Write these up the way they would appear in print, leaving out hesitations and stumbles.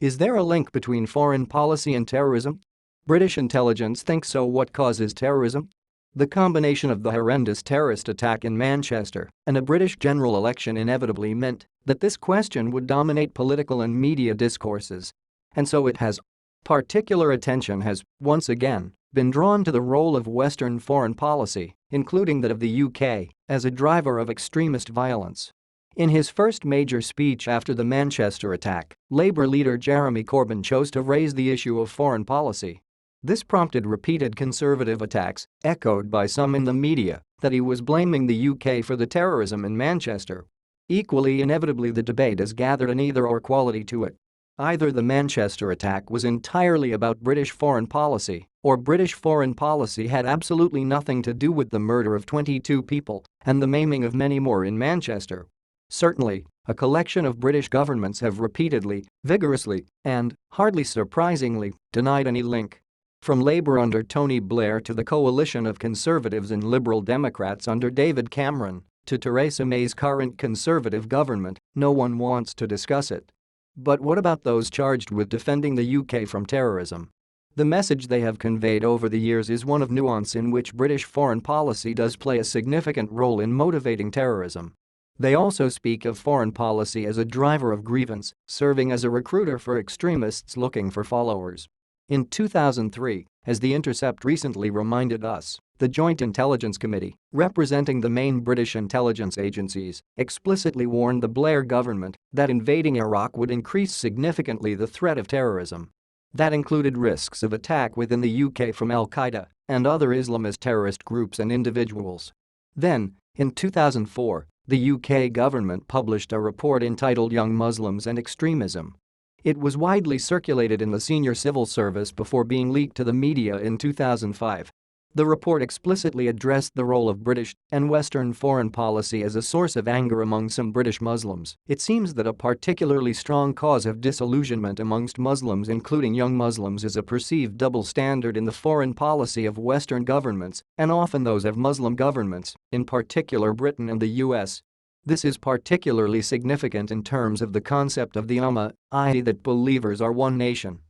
Is there a link between foreign policy and terrorism? British intelligence thinks so. What causes terrorism? The combination of the horrendous terrorist attack in Manchester and a British general election inevitably meant that this question would dominate political and media discourses. And so it has. Particular attention has, once again, been drawn to the role of Western foreign policy, including that of the UK, as a driver of extremist violence. In his first major speech after the Manchester attack, Labour leader Jeremy Corbyn chose to raise the issue of foreign policy. This prompted repeated Conservative attacks, echoed by some in the media, that he was blaming the UK for the terrorism in Manchester. Equally inevitably, the debate has gathered an either-or quality to it. Either the Manchester attack was entirely about British foreign policy, or British foreign policy had absolutely nothing to do with the murder of 22 people and the maiming of many more in Manchester. Certainly, a collection of British governments have repeatedly, vigorously, and, hardly surprisingly, denied any link. From Labour under Tony Blair to the coalition of Conservatives and Liberal Democrats under David Cameron to Theresa May's current Conservative government, no one wants to discuss it. But what about those charged with defending the UK from terrorism? The message they have conveyed over the years is one of nuance, in which British foreign policy does play a significant role in motivating terrorism. They also speak of foreign policy as a driver of grievance, serving as a recruiter for extremists looking for followers. In 2003, as The Intercept recently reminded us, the Joint Intelligence Committee, representing the main British intelligence agencies, explicitly warned the Blair government that invading Iraq would increase significantly the threat of terrorism. That included risks of attack within the UK from Al-Qaeda and other Islamist terrorist groups and individuals. Then, in 2004, the UK government published a report entitled Young Muslims and Extremism. It was widely circulated in the senior civil service before being leaked to the media in 2005. The report explicitly addressed the role of British and Western foreign policy as a source of anger among some British Muslims. It seems that a particularly strong cause of disillusionment amongst Muslims, including young Muslims, is a perceived double standard in the foreign policy of Western governments, and often those of Muslim governments, in particular Britain and the US. This is particularly significant in terms of the concept of the Ummah, i.e. that believers are one nation.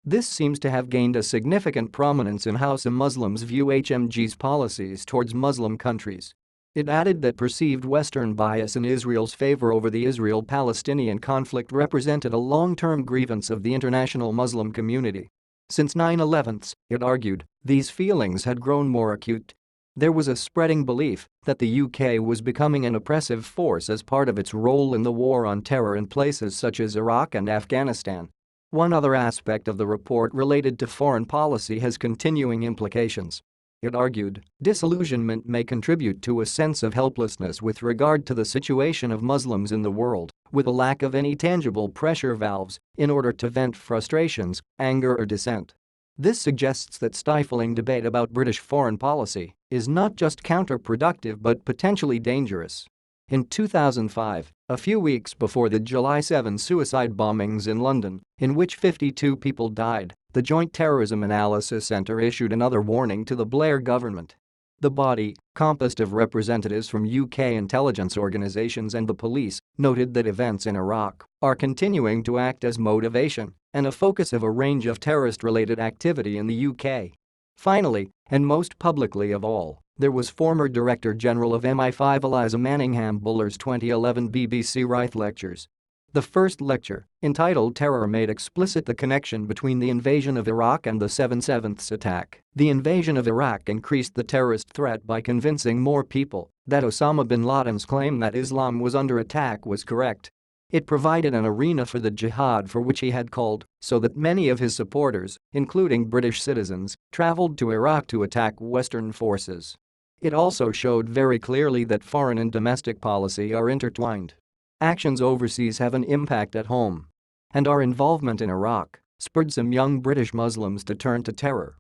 This seems to have gained a significant prominence in how some Muslims view HMG's policies towards Muslim countries. It added that perceived Western bias in Israel's favor over the Israel-Palestinian conflict represented a long-term grievance of the international Muslim community. Since 9/11, it argued, these feelings had grown more acute. There was a spreading belief that the UK was becoming an oppressive force as part of its role in the war on terror in places such as Iraq and Afghanistan. One other aspect of the report related to foreign policy has continuing implications. It argued, disillusionment may contribute to a sense of helplessness with regard to the situation of Muslims in the world, with a lack of any tangible pressure valves in order to vent frustrations, anger or dissent. This suggests that stifling debate about British foreign policy is not just counterproductive but potentially dangerous. In 2005, a few weeks before the July 7 suicide bombings in London, in which 52 people died, the Joint Terrorism Analysis Centre issued another warning to the Blair government. The body, composed of representatives from UK intelligence organisations and the police, noted that events in Iraq are continuing to act as motivation and a focus of a range of terrorist-related activity in the UK. Finally, and most publicly of all, there was former Director General of MI5 Eliza Manningham-Buller's 2011 BBC Right lectures. The first lecture, entitled Terror, made explicit the connection between the invasion of Iraq and the 7/7 attack. The invasion of Iraq increased the terrorist threat by convincing more people that Osama bin Laden's claim that Islam was under attack was correct. It provided an arena for the jihad for which he had called, so that many of his supporters, including British citizens, traveled to Iraq to attack Western forces. It also showed very clearly that foreign and domestic policy are intertwined. Actions overseas have an impact at home. And our involvement in Iraq spurred some young British Muslims to turn to terror.